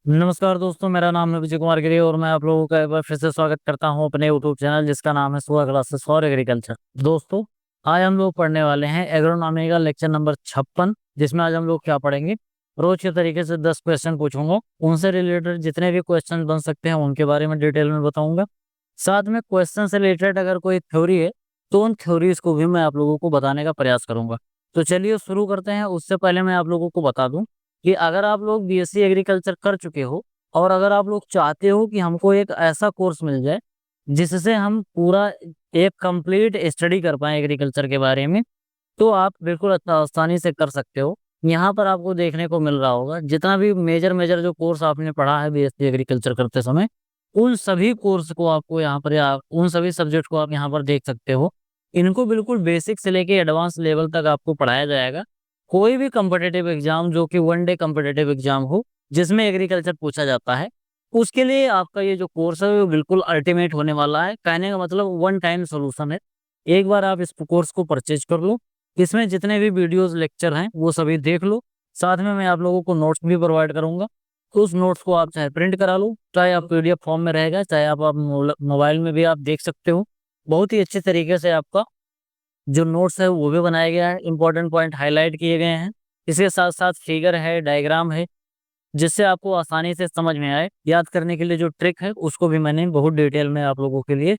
नमस्कार दोस्तों, मेरा नाम है विजय कुमार गिरी और मैं आप लोगों का एक बार फिर से स्वागत करता हूं अपने यूट्यूब चैनल जिसका नाम है सुहा क्लासेस फॉर एग्रीकल्चर। दोस्तों, आज हम लोग पढ़ने वाले हैं एग्रोनॉमी का लेक्चर नंबर 56, जिसमें आज हम लोग क्या पढ़ेंगे। रोज के तरीके से 10 क्वेश्चन पूछूंगा, उनसे रिलेटेड जितने भी क्वेश्चन बन सकते हैं उनके बारे में डिटेल में बताऊंगा। साथ में क्वेश्चन से रिलेटेड अगर कोई थ्योरी है तो उन थ्योरीज को भी मैं आप लोगों को बताने का प्रयास करूंगा। तो चलिए शुरू करते हैं। उससे पहले मैं आप लोगों को बता दूं कि अगर आप लोग बीएससी एग्रीकल्चर कर चुके हो और अगर आप लोग चाहते हो कि हमको एक ऐसा कोर्स मिल जाए जिससे हम पूरा एक कंप्लीट स्टडी कर पाए एग्रीकल्चर के बारे में, तो आप बिल्कुल आसानी से कर सकते हो। यहाँ पर आपको देखने को मिल रहा होगा जितना भी मेजर मेजर जो कोर्स आपने पढ़ा है बीएससी एग्रीकल्चर करते समय, उन सभी कोर्स को आपको यहाँ पर या उन सभी सब्जेक्ट को आप यहाँ पर देख सकते हो। इनको बिल्कुल बेसिक से लेके एडवांस लेवल तक आपको पढ़ाया जाएगा। कोई भी कम्पिटेटिव एग्जाम जो कि वन डे कम्पिटेटिव एग्जाम हो जिसमें एग्रीकल्चर पूछा जाता है, उसके लिए आपका ये जो कोर्स है वो बिल्कुल अल्टीमेट होने वाला है। कहने का मतलब वन टाइम सोल्यूशन है। एक बार आप इस कोर्स को परचेज कर लो, इसमें जितने भी वीडियोस लेक्चर हैं वो सभी देख लो। साथ में मैं आप लोगों को नोट्स भी प्रोवाइड करूंगा। तो उस नोट्स को आप चाहे प्रिंट करा लो, चाहे आप पीडीएफ फॉर्म में रहेगा, चाहे आप मोबाइल में भी आप देख सकते हो। बहुत ही अच्छे तरीके से आपका जो नोट्स है वो भी बनाया गया है, इंपॉर्टेंट पॉइंट हाईलाइट किए गए हैं। इसके साथ साथ फिगर है, डायग्राम है, जिससे आपको आसानी से समझ में आए। याद करने के लिए जो ट्रिक है उसको भी मैंने बहुत डिटेल में आप लोगों के लिए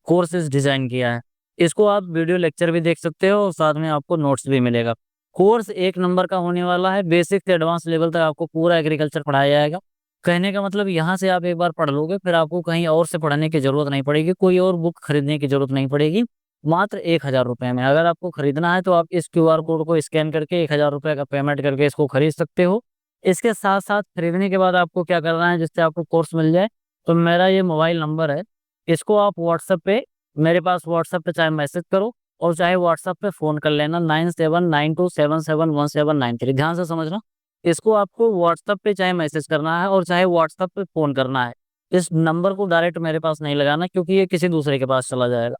कोर्सेज डिजाइन किया है। इसको आप वीडियो लेक्चर भी देख सकते हो और साथ में आपको नोट्स भी मिलेगा। कोर्स एक नंबर का होने वाला है। बेसिक से एडवांस लेवल तक आपको पूरा एग्रीकल्चर पढ़ाया जाएगा। कहने का मतलब यहाँ से आप एक बार पढ़ लोगे फिर आपको कहीं और से पढ़ने की जरूरत नहीं पड़ेगी, कोई और बुक खरीदने की जरूरत नहीं पड़ेगी। मात्र 1,000 रुपए में अगर आपको खरीदना है तो आप इस क्यूआर कोड को स्कैन करके 1,000 रुपए का पेमेंट करके इसको खरीद सकते हो। इसके साथ साथ खरीदने के बाद आपको क्या करना है जिससे आपको कोर्स मिल जाए, तो मेरा ये मोबाइल नंबर है, इसको आप व्हाट्सएप पे मेरे पास व्हाट्सएप पे चाहे मैसेज करो और चाहे व्हाट्सएप पे फोन कर लेना 9792771793। ध्यान से समझना, इसको आपको व्हाट्सएप पे चाहे मैसेज करना है और चाहे व्हाट्सएप पे फोन करना है। इस नंबर को डायरेक्ट मेरे पास नहीं लगाना क्योंकि ये किसी दूसरे के पास चला जाएगा।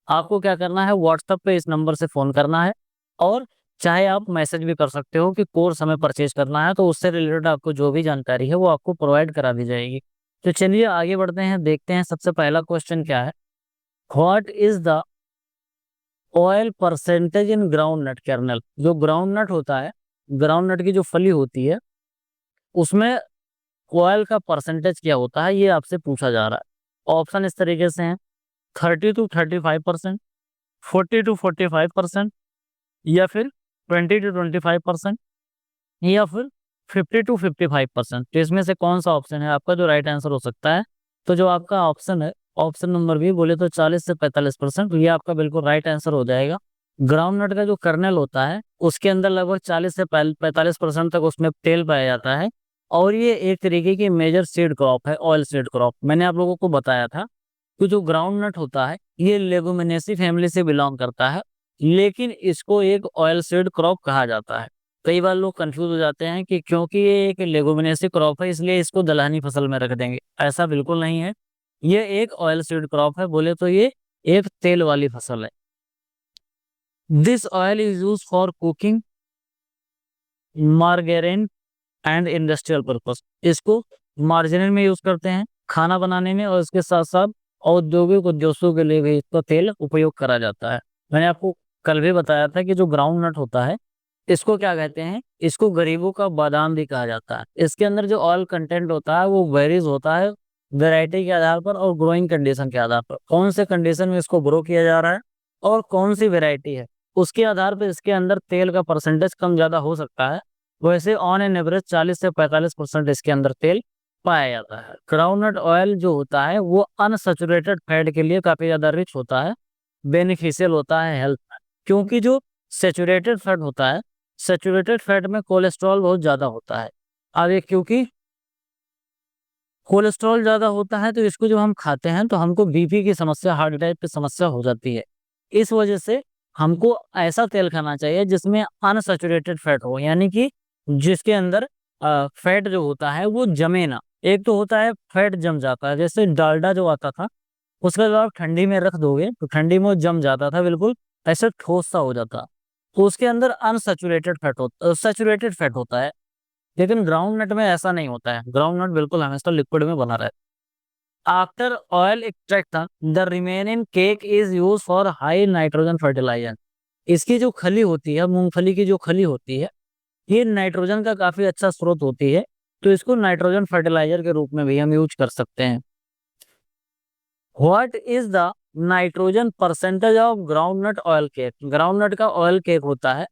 आपको क्या करना है, व्हाट्सएप पे इस नंबर से फोन करना है और चाहे आप मैसेज भी कर सकते हो कि कोर्स हमें परचेज करना है, तो उससे रिलेटेड आपको जो भी जानकारी है वो आपको प्रोवाइड करा दी जाएगी। तो चलिए आगे बढ़ते हैं, देखते हैं सबसे पहला क्वेश्चन क्या है। What is the oil percentage in groundnut kernel. जो ग्राउंड नट होता है, ग्राउंड नट की जो फली होती है उसमें ऑयल का परसेंटेज क्या होता है, ये आपसे पूछा जा रहा है। ऑप्शन इस तरीके से हैं: 30 to 35%, 40 to 45%, या फिर 20 to 25%, या फिर 50 to 55%। तो इसमें से कौन सा ऑप्शन है आपका जो राइट आंसर हो सकता है। तो जो आपका ऑप्शन है, ऑप्शन नंबर बी बोले तो 40 से 45%, ये आपका बिल्कुल राइट आंसर हो जाएगा। ग्राउंड नट का जो कर्नल होता है उसके अंदर लगभग 40 से 45% तक उसमें तेल पाया जाता है और ये एक तरीके की मेजर सीड क्रॉप है, ऑयल सीड क्रॉप। मैंने आप लोगों को बताया था कि जो ग्राउंड नट होता है ये लेगुमिनेसी फैमिली से बिलोंग करता है, लेकिन इसको एक ऑयल सीड क्रॉप कहा जाता है। कई बार लोग कंफ्यूज हो जाते हैं कि क्योंकि ये एक लेगुमिनेसी क्रॉप है इसलिए इसको दलहनी फसल में रख देंगे, ऐसा बिल्कुल नहीं है। ये एक ऑयल सीड क्रॉप है, बोले तो ये एक तेल वाली फसल है। This oil is use for cooking, margarine and industrial purpose. इसको मार्जिन में यूज करते हैं खाना बनाने में, और इसके साथ साथ औद्योगिक उद्देश्यों के लिए भी इसका तेल उपयोग करा जाता है। मैंने आपको कल भी बताया था कि जो ग्राउंड नट होता है इसको क्या कहते हैं, इसको गरीबों का बादाम भी कहा जाता है। इसके अंदर जो ऑयल कंटेंट होता है वो वेरीज होता है वैरायटी के आधार पर और ग्रोइंग कंडीशन के आधार पर। कौन से कंडीशन में इसको ग्रो किया जा रहा है और कौन सी वैरायटी है, उसके आधार पर इसके अंदर तेल का परसेंटेज कम ज्यादा हो सकता है। वैसे ऑन एन एवरेज 40 से 45% इसके अंदर तेल पाया जाता है। ग्राउंडनट ऑयल जो होता है वो अनसैचुरेटेड फैट के लिए काफी ज्यादा रिच होता है, बेनिफिशियल होता है हेल्थ में। क्योंकि जो सेचुरेटेड फैट होता है, सेचुरेटेड फैट में कोलेस्ट्रॉल बहुत ज्यादा होता है। अब ये क्योंकि कोलेस्ट्रॉल ज्यादा होता है तो इसको जब हम खाते हैं तो हमको बीपी की समस्या, हार्ट अटैक की समस्या हो जाती है। इस वजह से हमको ऐसा तेल खाना चाहिए जिसमें अनसैचुरेटेड फैट हो, यानी कि जिसके अंदर फैट जो होता है वो जमे ना। एक तो होता है फैट जम जाता है, जैसे डालडा जो आता था उसका जब आप ठंडी में रख दोगे तो ठंडी में वो जम जाता था, बिल्कुल ऐसा ठोस सा हो जाता। तो उसके अंदर अनसैचुरेटेड फैट होता, सैचुरेटेड फैट होता है। लेकिन ग्राउंड नट में ऐसा नहीं होता है, ग्राउंड नट बिल्कुल हमेशा लिक्विड में बना रहता है। After oil extraction the remaining cake is use for high nitrogen fertiliser. इसकी जो खली होती है, मूंगफली की जो खली होती है, ये नाइट्रोजन का काफी अच्छा स्रोत होती है, तो इसको नाइट्रोजन फर्टिलाइजर के रूप में भी हम यूज कर सकते हैं। What is the nitrogen percentage of groundnut oil cake? Groundnut का ऑयल केक होता है,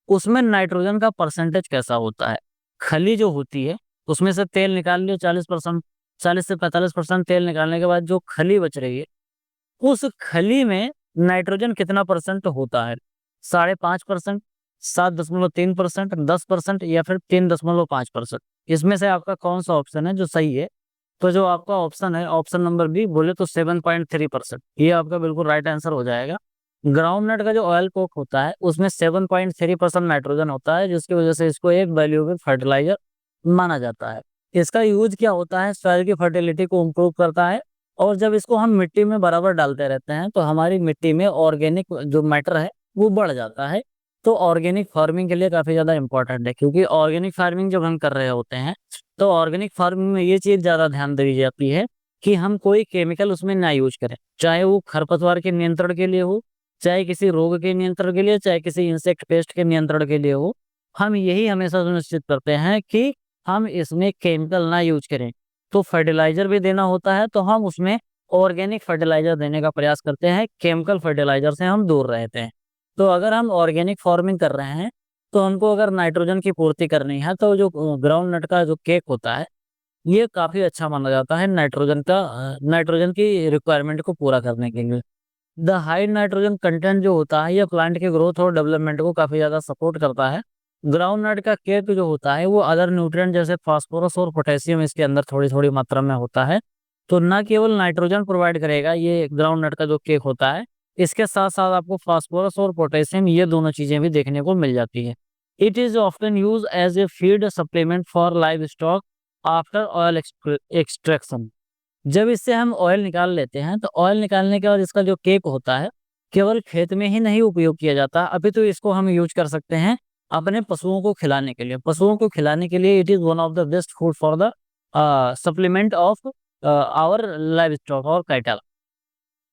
उसमें नाइट्रोजन का परसेंटेज कैसा होता है? खली जो होती है उसमें से तेल निकाल लियो 40%, 40 से 45% तेल निकालने के बाद जो खली बच रही है, उस खली में नाइट्रोजन कितना परसेंट होता है? 5.5%, 7.3%, 10% या फिर 3.5%? इसमें से आपका कौन सा ऑप्शन है जो सही है? तो जो आपका ऑप्शन है, ऑप्शन नंबर बी बोले तो 7.3%, ये आपका बिल्कुल राइट आंसर हो जाएगा। ग्राउंड नट का जो ऑयल कोक होता है उसमें 7.3% नाइट्रोजन होता है, जिसकी वजह से इसको एक वैल्यूएबल फर्टिलाइजर माना जाता है। इसका यूज क्या होता है? सॉइल की फर्टिलिटी को इम्प्रूव करता है, और जब इसको हम मिट्टी में बराबर डालते रहते हैं तो हमारी मिट्टी में ऑर्गेनिक जो मैटर है वो बढ़ जाता है। तो ऑर्गेनिक फार्मिंग के लिए काफी ज्यादा इंपॉर्टेंट है, क्योंकि ऑर्गेनिक फार्मिंग जब हम कर रहे होते हैं तो ऑर्गेनिक फार्मिंग में ये चीज ज्यादा ध्यान दी जाती है कि हम कोई केमिकल उसमें ना यूज करें, चाहे वो खरपतवार के नियंत्रण के लिए हो, चाहे किसी रोग के नियंत्रण के लिए, चाहे किसी इंसेक्ट पेस्ट के नियंत्रण के लिए हो। हम यही हमेशा सुनिश्चित करते हैं कि हम इसमें केमिकल ना यूज करें। तो फर्टिलाइजर भी देना होता है तो हम उसमें ऑर्गेनिक फर्टिलाइजर देने का प्रयास करते हैं, केमिकल फर्टिलाइजर से हम दूर रहते हैं। तो अगर हम ऑर्गेनिक फार्मिंग कर रहे हैं तो हमको अगर नाइट्रोजन की पूर्ति करनी है तो जो ग्राउंड नट का जो केक होता है ये काफी अच्छा माना जाता है नाइट्रोजन की रिक्वायरमेंट को पूरा करने के लिए। द हाई नाइट्रोजन कंटेंट जो होता है ये प्लांट के ग्रोथ और डेवलपमेंट को काफी ज्यादा सपोर्ट करता है। ग्राउंड नट का केक जो होता है वो अदर न्यूट्रिएंट जैसे फास्फोरस और पोटेशियम इसके अंदर थोड़ी थोड़ी मात्रा में होता है, तो न केवल नाइट्रोजन प्रोवाइड करेगा ये ग्राउंड नट का जो केक होता है, इसके साथ साथ आपको फास्फोरस और पोटेशियम ये दोनों चीजें भी देखने को मिल जाती है। It is often use as a feed supplement for livestock after oil extraction. जब इससे हम ऑयल निकाल लेते हैं तो ऑयल निकालने के बाद इसका जो केक होता है केवल खेत में ही नहीं उपयोग किया जाता, अभी तो इसको हम यूज कर सकते हैं अपने पशुओं को खिलाने के लिए। पशुओं को खिलाने के लिए it is one of the best food for the supplement of our livestock और कैटल।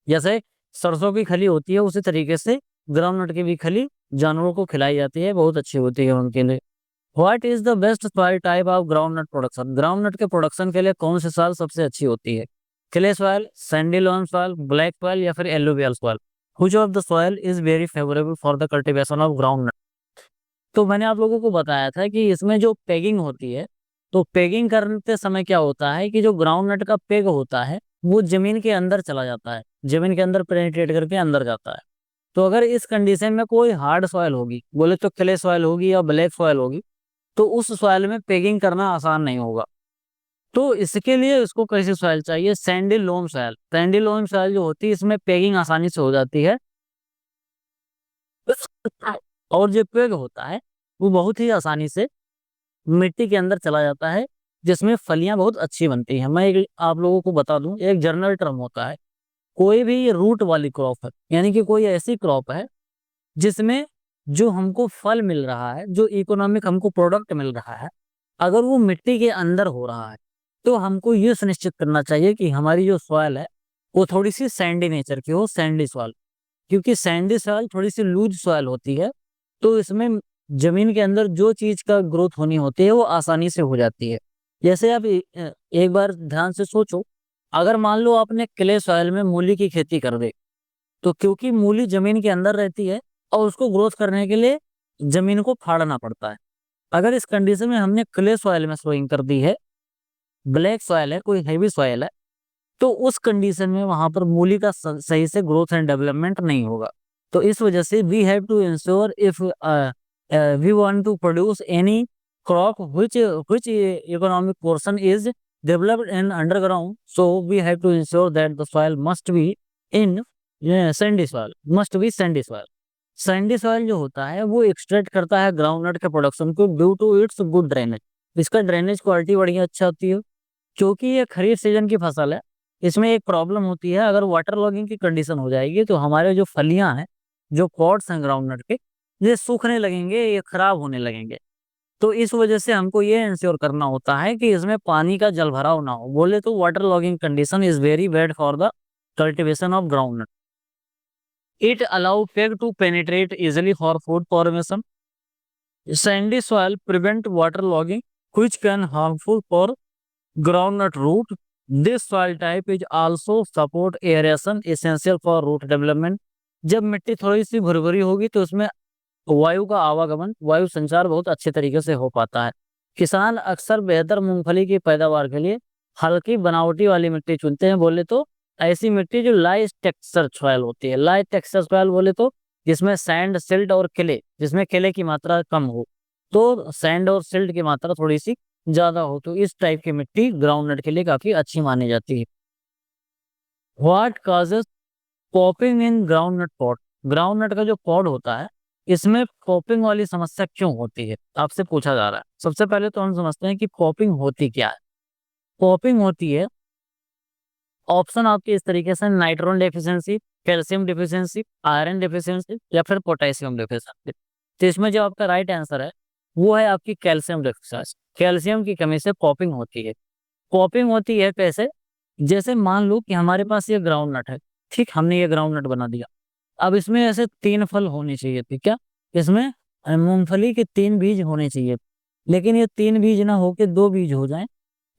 जैसे सरसों की खली होती है उसी तरीके से ग्राउंडनट की भी खली जानवरों को खिलाई जाती है, बहुत अच्छी होती है उनके लिए। What is the best soil type of groundnut production? Groundnut के प्रोडक्शन के लिए कौन सी सॉइल सबसे अच्छी होती है? Clay soil, Sandy loan soil, black soil या फिर alluvial soil? Which of the soil is very favourable for the cultivation of groundnut? तो मैंने आप लोगों को बताया था कि इसमें जो पेगिंग होती है, तो पेगिंग करते समय क्या होता है कि जो ग्राउंड नट का पेग होता है वो जमीन के अंदर चला जाता है, जमीन के अंदर पेनिट्रेट करके अंदर जाता है। तो अगर इस कंडीशन में कोई हार्ड सॉइल होगी, बोले तो क्ले सॉइल होगी या ब्लैक सॉइल होगी, तो उस सॉइल में पेगिंग करना आसान नहीं होगा। तो इसके लिए इसको कैसी सॉइल चाहिए? Sandy loam soil. Sandy loam soil जो होती है इसमें पेगिंग आसानी से हो जाती है, और जो पेग होता है वो बहुत ही आसानी से मिट्टी के अंदर चला जाता है, जिसमें फलियां बहुत अच्छी बनती हैं। मैं आप लोगों को बता दूं, एक जनरल टर्म होता है, कोई भी ये रूट वाली क्रॉप है, यानी कि कोई ऐसी क्रॉप है जिसमें जो हमको फल मिल रहा है, जो इकोनॉमिक हमको प्रोडक्ट मिल रहा है, अगर वो मिट्टी के अंदर हो रहा है तो हमको ये सुनिश्चित करना चाहिए कि हमारी जो सॉइल है वो थोड़ी सी सैंडी नेचर की हो, सैंडी सॉइल। क्योंकि सैंडी सॉइल थोड़ी सी लूज सॉइल होती है, तो इसमें जमीन के अंदर जो चीज का ग्रोथ होनी होती है वो आसानी से हो जाती है। जैसे आप एक बार ध्यान से सोचो, अगर मान लो आपने क्ले सॉइल में मूली की खेती कर दे, तो क्योंकि मूली जमीन के अंदर रहती है और उसको ग्रोथ करने के लिए जमीन को फाड़ना पड़ता है। अगर इस कंडीशन में हमने क्ले सॉइल में सोइंग कर दी है, ब्लैक सॉइल है, कोई हैवी सॉइल है, तो उस कंडीशन में वहां पर मूली का सही से ग्रोथ एंड डेवलपमेंट नहीं होगा। तो इस वजह से we have to ensure if we want to produce any crop which economic portion is developed in underground, so we have to ensure that the soil must be in sandy soil, must be sandy soil। Sandy soil जो होता है वो extract करता है groundnut के production को due to its good drainage. इसका drainage quality बढ़िया अच्छा होती है। क्योंकि ये खरीफ सीजन की फसल है, इसमें एक प्रॉब्लम होती है, अगर वाटर लॉगिंग की कंडीशन हो जाएगी तो हमारे जो फलियां हैं, जो पॉट्स हैं ग्राउंडनट के, ये सूखने लगेंगे, ये खराब होने लगेंगे। तो इस वजह से हमको ये इंश्योर करना होता है कि इसमें पानी का जल भराव ना हो। बोले तो waterlogging condition is very bad for the cultivation of groundnut. It allow peg to penetrate easily for food formation. Sandy soil prevent water logging, which can harmful for groundnut root. This soil type is also support aeration, essential for root development. जब मिट्टी थोड़ी सी भुरभुरी होगी तो उसमें वायु का आवागमन, वायु संचार बहुत अच्छे तरीके से हो पाता है। किसान अक्सर बेहतर मूंगफली की पैदावार के लिए हल्की बनावटी वाली मिट्टी चुनते हैं। बोले तो ऐसी मिट्टी जो लाइट टेक्सचर सॉइल होती है। लाइट टेक्सचर सॉइल बोले तो जिसमें सैंड, सिल्ट और क्ले, जिसमें क्ले की मात्रा कम हो, तो सैंड और सिल्ट की मात्रा थोड़ी सी ज्यादा हो, तो इस टाइप की मिट्टी ग्राउंडनट के लिए काफी अच्छी मानी जाती है। What causes popping in groundnut pot. Groundnut का जो पॉड होता है, इसमें पॉपिंग वाली समस्या क्यों होती है, आपसे पूछा जा रहा है। सबसे पहले तो हम समझते हैं कि पॉपिंग होती क्या है। पॉपिंग होती है, ऑप्शन आपके इस तरीके से, nitrogen deficiency, calcium deficiency, iron deficiency या फिर पोटेशियम डेफिशिएंसी। तो इसमें जो आपका राइट आंसर है वो है आपकी कैल्शियम डेफिशिएंसी। कैल्शियम की कमी से पॉपिंग होती है। पॉपिंग होती है कैसे? जैसे मान लो कि हमारे पास ये ग्राउंड नट है, ठीक, हमने ये ग्राउंड नट बना दिया। अब इसमें ऐसे 3 फल होने चाहिए थे, क्या इसमें मूंगफली के 3 बीज होने चाहिए, लेकिन ये 3 बीज ना होके 2 बीज हो जाएं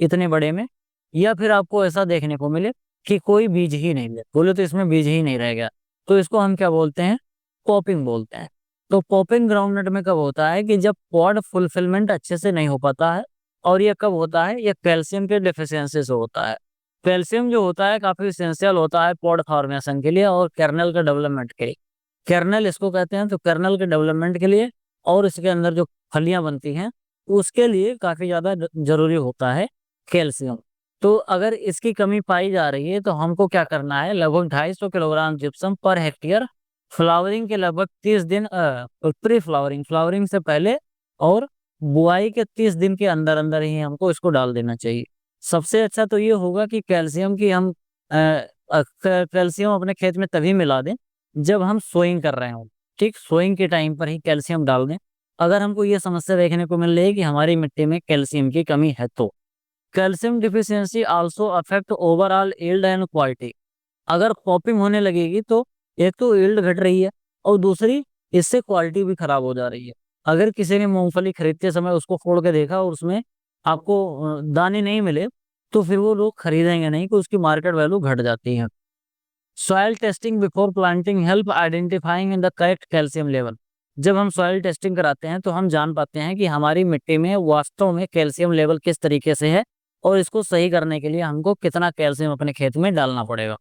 इतने बड़े में, या फिर आपको ऐसा देखने को मिले कि कोई बीज ही नहीं है, बोले तो इसमें बीज ही नहीं रह गया, तो इसको हम क्या बोलते हैं? पॉपिंग बोलते हैं। तो पॉपिंग ग्राउंडनट में कब होता है कि जब पॉड फुलफिलमेंट अच्छे से नहीं हो पाता है। और ये कब होता है? ये कैल्शियम के डिफिशियंसी से होता है। कैल्शियम जो होता है काफी इसेंशियल होता है पॉड फॉर्मेशन के लिए और कर्नल के डेवलपमेंट के लिए। कर्नल इसको कहते हैं, तो कर्नल के डेवलपमेंट के लिए और इसके अंदर जो फलियां बनती हैं उसके लिए काफी ज्यादा जरूरी होता है कैल्शियम। तो अगर इसकी कमी पाई जा रही है तो हमको क्या करना है? लगभग 250 kilogram gypsum per hectare, flowering के लगभग 30 दिन, प्री फ्लावरिंग, फ्लावरिंग से पहले और बुआई के 30 दिन के अंदर अंदर ही हमको इसको डाल देना चाहिए। सबसे अच्छा तो ये होगा कि कैल्शियम की हम कैल्शियम अपने खेत में तभी मिला दें जब हम सोइंग कर रहे हों, ठीक, सोइंग के टाइम पर ही कैल्शियम डाल दें। अगर हमको ये समस्या देखने को मिल रही है कि हमारी मिट्टी में कैल्शियम की कमी है तो। Calcium deficiency also affect overall yield and quality. अगर पॉपिंग होने लगेगी तो एक तो यील्ड घट रही है और दूसरी इससे क्वालिटी भी खराब हो जा रही है। अगर किसी ने मूंगफली खरीदते समय उसको फोड़ के देखा और उसमें आपको दाने नहीं मिले तो फिर वो लोग खरीदेंगे नहीं, कि उसकी मार्केट वैल्यू घट जाती है। Soil testing before planting help identifying in the correct calcium level. जब हम सॉइल टेस्टिंग कराते हैं तो हम जान पाते हैं कि हमारी मिट्टी में वास्तव में कैल्शियम लेवल किस तरीके से है और इसको सही करने के लिए हमको कितना कैल्शियम अपने खेत में डालना पड़ेगा।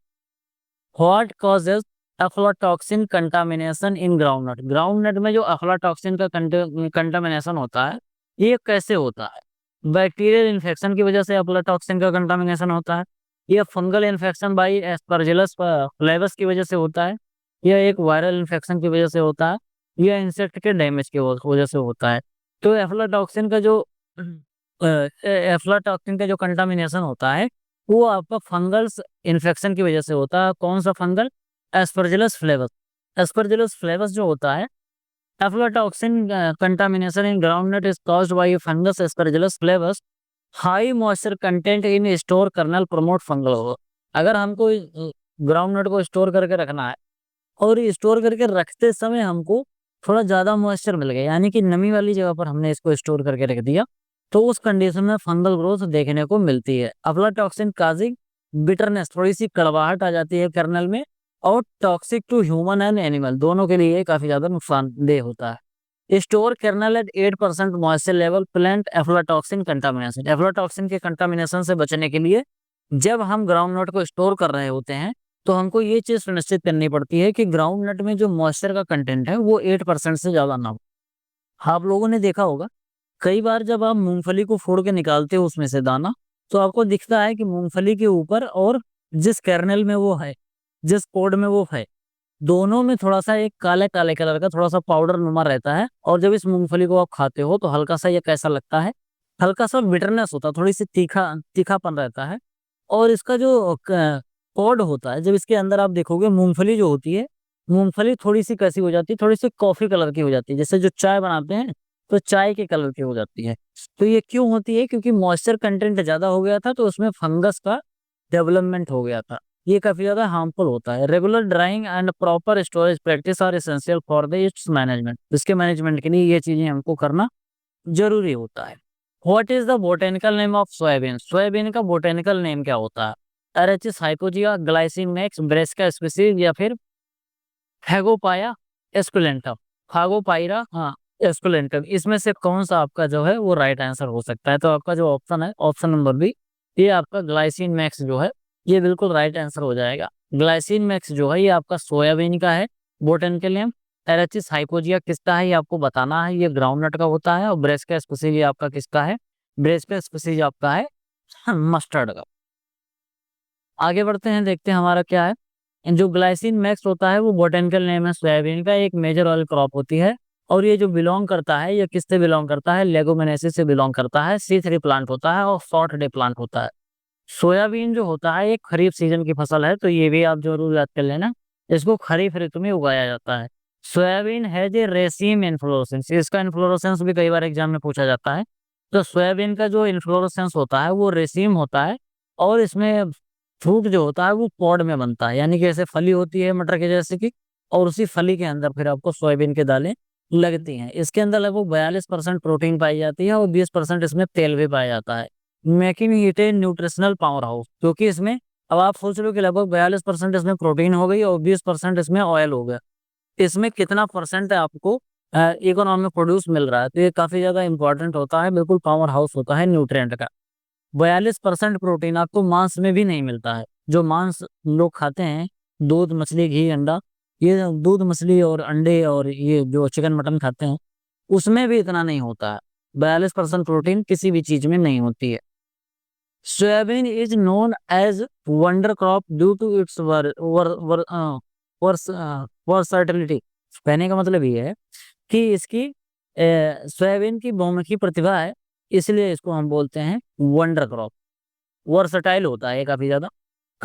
What causes aflatoxin contamination in groundnut. Groundnut में जो अफ्लाटॉक्सिन का कंटामिनेशन होता है ये कैसे होता है? बैक्टीरियल इन्फेक्शन की वजह से अफ्लाटॉक्सिन का कंटामिनेशन होता है, यह फंगल इन्फेक्शन बाई एस्परजिलस फ्लेवस की वजह से होता है, यह एक वायरल इन्फेक्शन की वजह से होता है, यह इंसेक्ट के डैमेज की वजह से होता है। तो एफ्लाटॉक्सिन का जो कंटामिनेशन होता है वो आपका फंगल्स इन्फेक्शन की वजह से होता है। कौन सा fungal? Aspergillus flavus. Aspergillus flavus जो होता है, aflatoxin contamination in groundnut is caused by fungus Aspergillus flavus. High moisture content in store kernel promote fungal हो। अगर हमको ग्राउंडनट को स्टोर करके रखना है और स्टोर करके रखते समय हमको थोड़ा ज्यादा मॉइस्चर मिल गया, यानी कि नमी वाली जगह पर हमने इसको स्टोर करके रख दिया, तो उस कंडीशन में फंगल ग्रोथ देखने को मिलती है। अफ्लाटॉक्सिन काजिंग बिटरनेस, थोड़ी सी कड़वाहट आ जाती है कर्नल में, और toxic to human and animal, दोनों के लिए काफी ज्यादा नुकसानदेह होता है। Store kernel at 8% moisture level plant aflatoxin contamination. Aflatoxin के कंटामिनेशन से बचने के लिए जब हम ग्राउंड नट को स्टोर कर रहे होते हैं तो हमको ये चीज सुनिश्चित करनी पड़ती है कि ग्राउंड नट में जो मॉइस्चर का कंटेंट है वो 8% से ज्यादा ना हो। आप लोगों ने देखा होगा कई बार जब आप मूंगफली को फोड़ के निकालते हो उसमें से दाना, तो आपको दिखता है कि मूंगफली के ऊपर और जिस कर्नल में वो है, जिस पोड में वो है, दोनों में थोड़ा सा एक काले काले कलर का थोड़ा सा पाउडर नुमा रहता है। और जब इस मूंगफली को आप खाते हो तो हल्का सा ये कैसा लगता है? हल्का सा बिटरनेस होता है, थोड़ी सी तीखापन रहता है। और इसका जो पॉड होता है, जब इसके अंदर आप देखोगे मूंगफली जो होती है, मूंगफली थोड़ी सी कैसी हो जाती है? थोड़ी सी कॉफी कलर की हो जाती है। जैसे जो चाय बनाते हैं तो चाय के कलर की हो जाती है। तो ये क्यों होती है? क्योंकि मॉइस्चर कंटेंट ज्यादा हो गया था तो उसमें फंगस का डेवलपमेंट हो गया था। ये काफी ज्यादा हार्मफुल होता है। Regular drying and proper storage practice are essential for the its management. इसके मैनेजमेंट के लिए ये चीजें हमको करना जरूरी होता है। What is the botanical name of soybean? Soybean का बोटेनिकल नेम क्या होता है? Arachis hypogaea, Glycine max, Brassica species, या फिर फैगोपाया एस्कुलेंटम। फागोपायरा, हाँ, एस्कुलेंटम। इसमें से कौन सा आपका जो है वो राइट आंसर हो सकता है? तो आपका जो ऑप्शन है, ऑप्शन नंबर बी, ये आपका ग्लाइसिन मैक्स जो है ये बिल्कुल राइट आंसर हो जाएगा। ग्लाइसिन मैक्स जो है ये आपका सोयाबीन का है बोटेनिकल नेम। एरेचिस हाइपोजिया किसका है ये आपको बताना है, ये ग्राउंडनट का होता है। और ब्रेस्का स्पीसीज ये आपका किसका है? ब्रेस्का स्पीसीज आपका है मस्टर्ड का। आगे बढ़ते हैं, देखते हैं हमारा क्या है। जो ग्लाइसिन मैक्स होता है वो बोटेनिकल नेम है सोयाबीन का, एक मेजर ऑयल क्रॉप होती है। और ये जो बिलोंग करता है, ये किससे बिलोंग करता है? लेगुमिनेसी से बिलोंग करता है। C3 प्लांट होता है और शॉर्ट डे प्लांट होता है। सोयाबीन जो होता है एक खरीफ सीजन की फसल है, तो ये भी आप जरूर याद कर लेना। इसको खरीफ ऋतु में उगाया जाता है। Soybean has a रेसिम inflorescence. इसका इन्फ्लोरेसेंस भी कई बार एग्जाम में पूछा जाता है। तो सोयाबीन का जो इन्फ्लोरेसेंस होता है वो रेसिम होता है। और इसमें फ्रूट जो होता है वो पॉड में बनता है, यानी कि ऐसे फली होती है मटर के जैसे की, और उसी फली के अंदर फिर आपको सोयाबीन के दालें लगती हैं। इसके अंदर लगभग 42% प्रोटीन पाई जाती है और 20% इसमें तेल भी पाया जाता है, making it A nutritional power house. क्योंकि इसमें, अब आप सोच लो कि लगभग 42% इसमें प्रोटीन हो गई और 20% इसमें ऑयल हो गया। इसमें कितना परसेंट आपको इकोनॉमिक प्रोड्यूस मिल रहा है? तो ये काफी ज्यादा इंपॉर्टेंट होता है, बिल्कुल पावर हाउस होता है न्यूट्रिएंट का। 42% प्रोटीन आपको मांस में भी नहीं मिलता है। जो मांस लोग खाते हैं, दूध, मछली, घी, अंडा, ये दूध, मछली और अंडे और ये जो चिकन मटन खाते हैं उसमें भी इतना नहीं होता है। 42% प्रोटीन किसी भी चीज में नहीं होती है। Soybean is known as wonder crop due to its versatility. कहने का मतलब ये है कि इसकी सोयाबीन की बहुमुखी प्रतिभा है, इसलिए इसको हम बोलते हैं वंडर क्रॉप। वर्सटाइल होता है काफी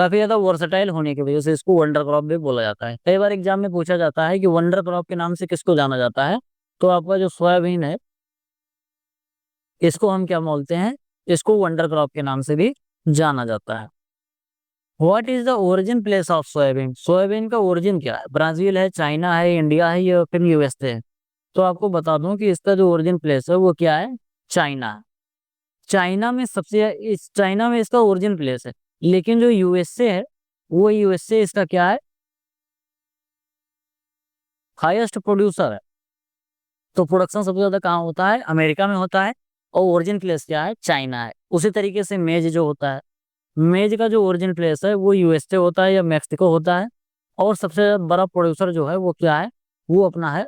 ज्यादा वर्सटाइल होने की वजह से इसको वंडर क्रॉप भी बोला जाता है। कई बार एग्जाम में पूछा जाता है कि वंडर क्रॉप के नाम से किसको जाना जाता है? तो आपका जो सोयाबीन है इसको हम क्या बोलते हैं? इसको वंडर क्रॉप के नाम से भी जाना जाता है। What is the origin place of soybean? Soybean का ओरिजिन क्या है? ब्राजील है, चाइना है, इंडिया है, या फिर यूएसए है? तो आपको बता दूं कि इसका जो ओरिजिन प्लेस है वो क्या है? चाइना है। चाइना में इसका ओरिजिन प्लेस है। लेकिन जो यूएसए है, वो यूएसए इसका क्या है? हाईएस्ट प्रोड्यूसर है। तो प्रोडक्शन सबसे ज्यादा कहाँ होता है? अमेरिका में होता है। और ओरिजिन प्लेस क्या है? चाइना है। उसी तरीके से मेज जो होता है, मेज का जो ओरिजिन प्लेस है वो यूएसए होता है या मैक्सिको होता है। और सबसे बड़ा प्रोड्यूसर जो है वो क्या है? वो अपना है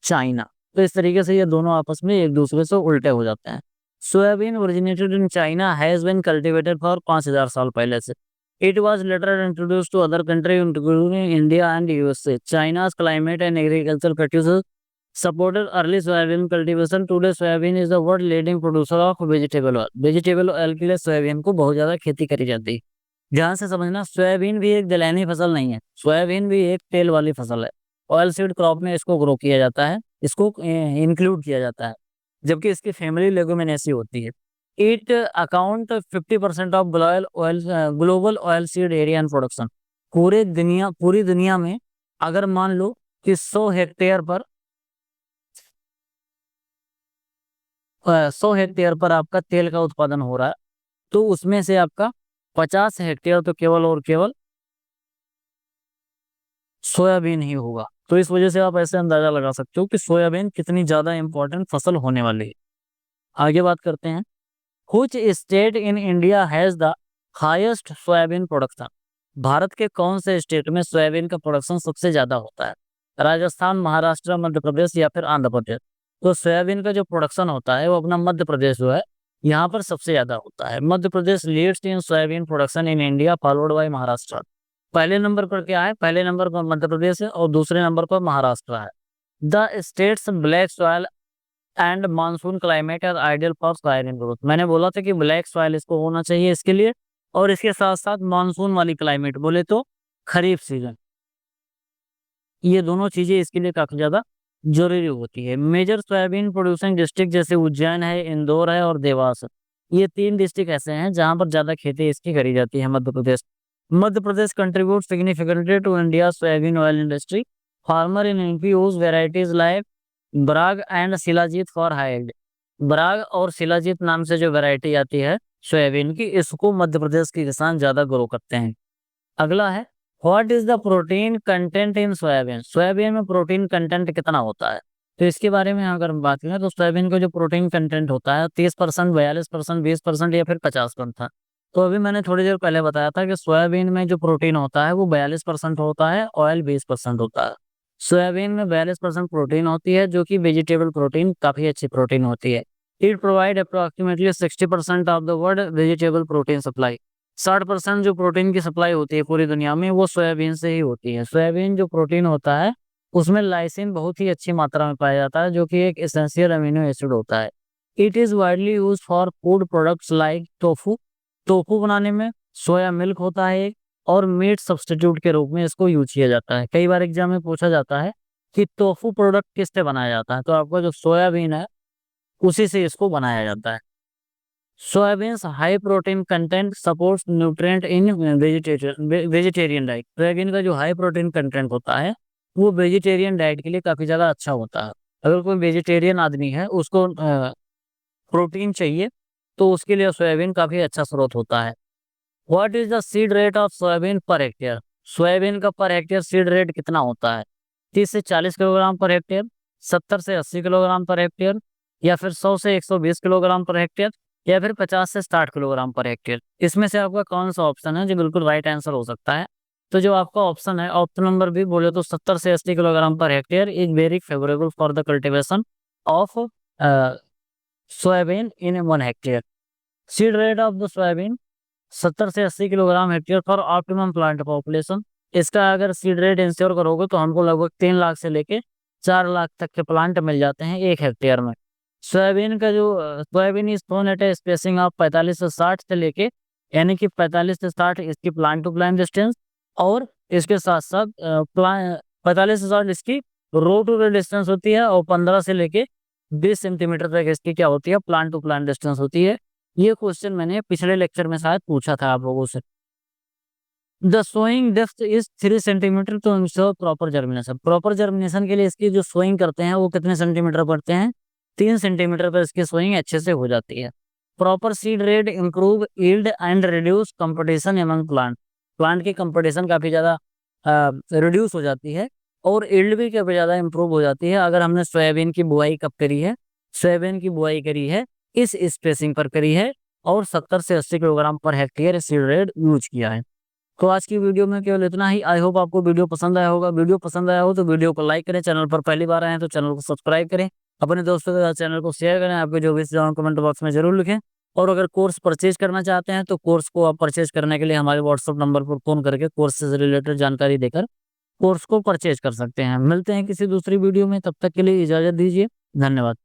चाइना। तो इस तरीके से ये दोनों आपस में एक दूसरे से उल्टे हो जाते हैं। Soybean originated in China has been cultivated for 5000 साल पहले से। It was later introduced to other country including India and USA. China's climate and agricultural practices supported early soybean cultivation. Today soybean is the world leading producer of vegetable oil. Vegetable oil के लिए soybean को बहुत ज्यादा खेती करी जाती है। ध्यान से समझना, सोयाबीन भी एक दलहनी फसल नहीं है, सोयाबीन भी एक तेल वाली फसल है। ऑयल सीड क्रॉप में इसको ग्रो किया जाता है, इसको इंक्लूड किया जाता है, जबकि इसकी फैमिली लेगुमिनेसी होती है। It account 50% of global oil seed area and production. पूरी दुनिया में अगर मान लो कि 100 हेक्टेयर पर आपका तेल का उत्पादन हो रहा है, तो उसमें से आपका 50 हेक्टेयर तो केवल और केवल सोयाबीन ही होगा। तो इस वजह से आप ऐसे अंदाजा लगा सकते हो कि सोयाबीन कितनी ज्यादा इंपॉर्टेंट फसल होने वाली है। आगे बात करते हैं। Which state in India has the highest soybean production? Bharat के कौन से स्टेट में सोयाबीन का प्रोडक्शन सबसे ज्यादा होता है? राजस्थान, महाराष्ट्र, मध्य प्रदेश, या फिर आंध्र प्रदेश? तो सोयाबीन का जो प्रोडक्शन होता है वो अपना मध्य प्रदेश जो है यहाँ पर सबसे ज्यादा होता है। Madhya Pradesh leads in soybean production in India followed by Maharashtra. पहले नंबर पर क्या है? पहले नंबर पर मध्य प्रदेश है और दूसरे नंबर पर महाराष्ट्र है। The state's black soil and monsoon climate are ideal for soybean growth. मैंने बोला था कि ब्लैक सॉइल इसको होना चाहिए इसके लिए, और इसके साथ साथ मानसून वाली क्लाइमेट बोले तो खरीफ सीजन, ये दोनों चीजें इसके लिए काफी ज्यादा जरूरी होती है। मेजर सोयाबीन प्रोड्यूसिंग डिस्ट्रिक्ट जैसे उज्जैन है, इंदौर है और देवास है। ये 3 डिस्ट्रिक्ट ऐसे हैं जहाँ पर ज़्यादा खेती इसकी करी जाती है Madhya Pradesh. Madhya Pradesh contribute significantly to India soybean oil industry. Farmer in MP use varieties like Barag and Shilajit for high yield. Barag और शिलाजीत नाम से जो वैरायटी आती है सोयाबीन की, इसको मध्य प्रदेश के किसान ज्यादा ग्रो करते हैं। अगला है, what is the protein content in soybean. Soybean में प्रोटीन कंटेंट कितना होता है, तो इसके बारे में अगर हम बात करें तो सोयाबीन का जो प्रोटीन कंटेंट होता है 30%, 42%, 20% या फिर 50% था। तो अभी मैंने थोड़ी देर पहले बताया था कि सोयाबीन में जो प्रोटीन होता है वो 42% होता है, ऑयल 20% होता है। सोयाबीन में 42% प्रोटीन होती है, जो कि वेजिटेबल प्रोटीन काफी अच्छी प्रोटीन होती है। It provide approximately 60% of the world vegetable protein supply. 60% जो प्रोटीन की सप्लाई होती है पूरी दुनिया में वो सोयाबीन से ही होती है। सोयाबीन जो प्रोटीन होता है उसमें लाइसिन बहुत ही अच्छी मात्रा में पाया जाता है, जो कि एक एसेंशियल अमीनो एसिड होता है। It is widely use for food products like tofu. Tofu बनाने में सोया मिल्क होता है, और मीट सब्स्टिट्यूट के रूप में इसको यूज किया जाता है। कई बार एग्जाम में पूछा जाता है कि टोफू प्रोडक्ट किससे बनाया जाता है, तो आपका जो सोयाबीन है उसी से इसको बनाया जाता है। Soya beans high protein content supports nutrient in vegetarian diet. Soybean का जो हाई प्रोटीन कंटेंट होता है वो वेजिटेरियन डाइट के लिए काफी ज्यादा अच्छा होता है। अगर कोई वेजिटेरियन आदमी है उसको प्रोटीन चाहिए तो उसके लिए सोयाबीन काफी अच्छा स्रोत होता है। What is the seed rate of soybean per hectare. Soybean का पर हेक्टेयर सीड रेट कितना होता है, 30 से 40 किलोग्राम पर हेक्टेयर, 70 से 80 किलोग्राम पर हेक्टेयर, या फिर 100 से 120 किलोग्राम पर हेक्टेयर, या फिर 50 से 60 किलोग्राम पर हेक्टेयर। इसमें से आपका कौन सा ऑप्शन है जो बिल्कुल राइट आंसर हो सकता है। तो जो आपका ऑप्शन है, ऑप्शन नंबर बी बोले तो 70 से 80 kilogram per hectare is very favourable for the cultivation of soybean in 1 hectare. Seed rate of the soybean 70 से 80 kilogram hectare for optimum plant population. इसका अगर सीड रेट इंश्योर करोगे तो हमको लगभग 3 लाख से लेके 4 लाख तक के प्लांट मिल जाते हैं 1 हेक्टेयर में। सोयाबीन का जो soybean is sown at a spacing of 45 से 60 से लेके, यानी कि 45 से 60 इसकी प्लांट टू प्लांट डिस्टेंस, और इसके साथ साथ 45 से 60 इसकी रो टू रो डिस्टेंस होती है, और 15 से लेके 20 सेंटीमीटर तक इसकी क्या होती है, प्लांट टू प्लांट डिस्टेंस होती है। ये क्वेश्चन मैंने पिछले लेक्चर में शायद पूछा था आप लोगों से। The sowing depth is 3 centimetre to ensure proper germination. Proper germination के लिए इसकी जो सोइंग करते हैं वो कितने सेंटीमीटर पड़ते हैं, 3 सेंटीमीटर पर इसकी सोइंग अच्छे से हो जाती है। Proper seed rate improve yield and reduce competition among plant. Plant की कंपटीशन काफी ज्यादा रिड्यूस हो जाती है, और यील्ड भी काफी ज्यादा इंप्रूव हो जाती है अगर हमने सोयाबीन की बुआई कब करी है। सोयाबीन की बुआई करी है इस स्पेसिंग पर करी है, और 70 से 80 kilogram per hectare seed rate use किया है। तो आज की वीडियो में केवल इतना ही। आई होप आपको वीडियो पसंद आया होगा। वीडियो पसंद आया हो तो वीडियो को लाइक करें, चैनल पर पहली बार आए हैं तो चैनल को सब्सक्राइब करें, अपने दोस्तों के साथ चैनल को शेयर करें, आपके जो भी सुझाव कमेंट बॉक्स में जरूर लिखें। और अगर कोर्स परचेज करना चाहते हैं तो कोर्स को आप परचेज करने के लिए हमारे व्हाट्सएप नंबर पर फोन करके कोर्स से रिलेटेड जानकारी देकर कोर्स को परचेज कर सकते हैं। मिलते हैं किसी दूसरी वीडियो में, तब तक के लिए इजाजत दीजिए। धन्यवाद।